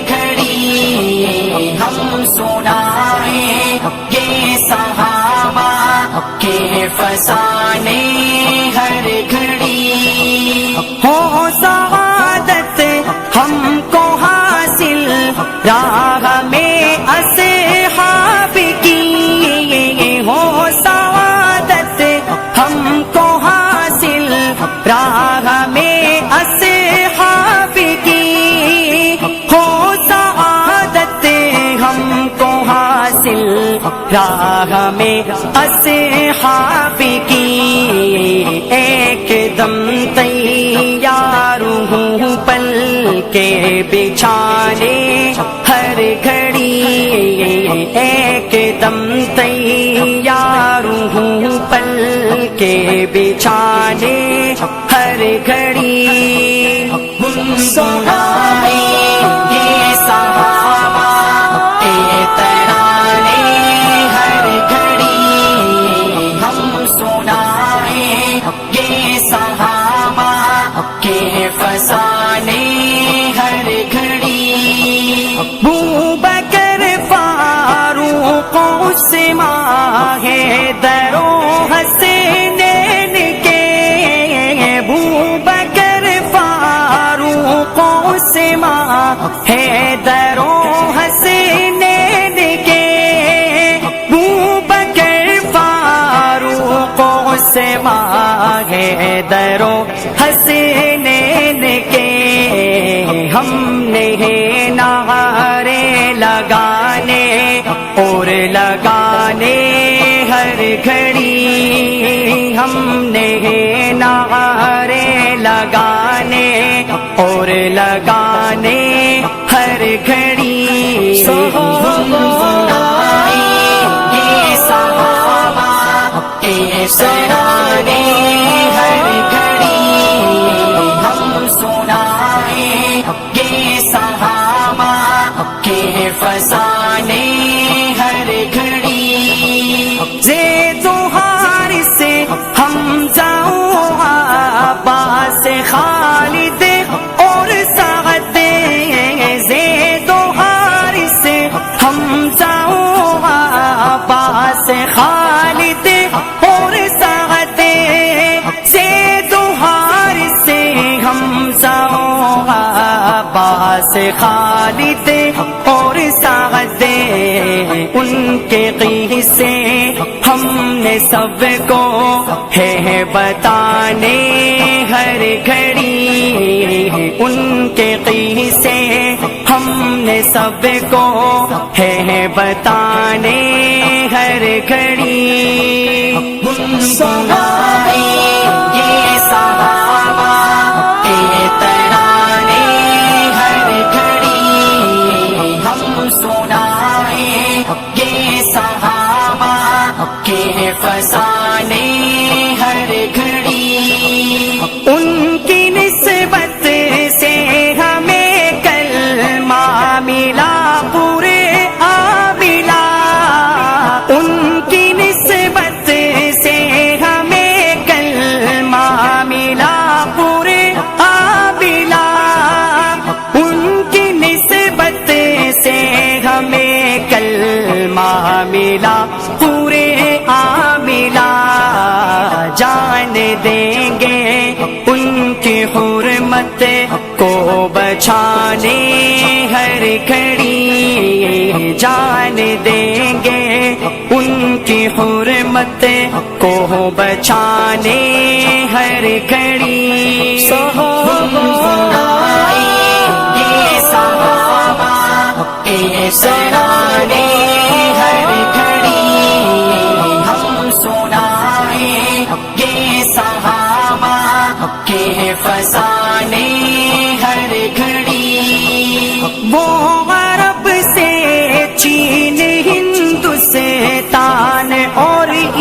گھڑی ہم سنائیں یہ صحابہ کے فسانے ہر گھڑی ہو سعادت ہم کو حاصل راہ میں اصحاب کی، ہو سعادت ہم کو حاصل راہ میں اصحاب کی، ہو سعادت ہم کو حاصل راہ میں اصحاب کی، ایک دم تیار ہوں پل کے بچھانے ہر گھڑی، ایک دم تیار ہوں پل کے بچھانے ہر گھڑی، سنائیں یہ صحابہ کے ترانے ہر گھڑی ہم سنائیں یہ صحابہ کے فسانے ہر گھڑی، ابو بکر فاروق عثمان حیدر و حسنین کے، ابو بکر فاروق عثمان حیدر و حسنین کے، ابو بکر فاروق عثمان حیدر و حسنین کے، ہم نے نعرے لگانے اور لگانے ہر گھڑی، ہم نے نعرے لگانے اور لگانے ہر گھڑی، سنائیں یہ صحابہ کے ترانے ہر گھڑی ہم سنائیں یہ صحابہ کے فسانے ہر گھڑی، زید و حارث حمزہ و عباس خالد اور سعد، زید و حارث حمزہ و عباس خالد اور سعد، زید و حارث حمزہ و عباس خالد اور سعد، ان کے قصے ہم نے سب کو ہے بتانے ہر گھڑی، ان کے قصے ہم نے سب کو ہے بتانے ہر گھڑی، سنائیں یہ صحابہ کے ترانے ہر گھڑی ہم سنائیں یہ صحابہ کے فسانے ہر گھڑی، ان کی نسبت سے ہمیں کلمہ ملا پورے آبلا، ان کی نسبت سے ہمیں کلمہ ملا پورے آبلا، ان کی نسبت سے ہمیں کلمہ ملا پورے آبلا، جان دیں گے ان کی حرمت کو بچانے ہر گھڑی، جان دیں گے ان کی حرمت کو بچانے ہر گھڑی، سنائیں یہ صحابہ کے ترانے ہر گھڑی ہم سنائیں یہ صحابہ کے فسانے ہر گھڑی، وہ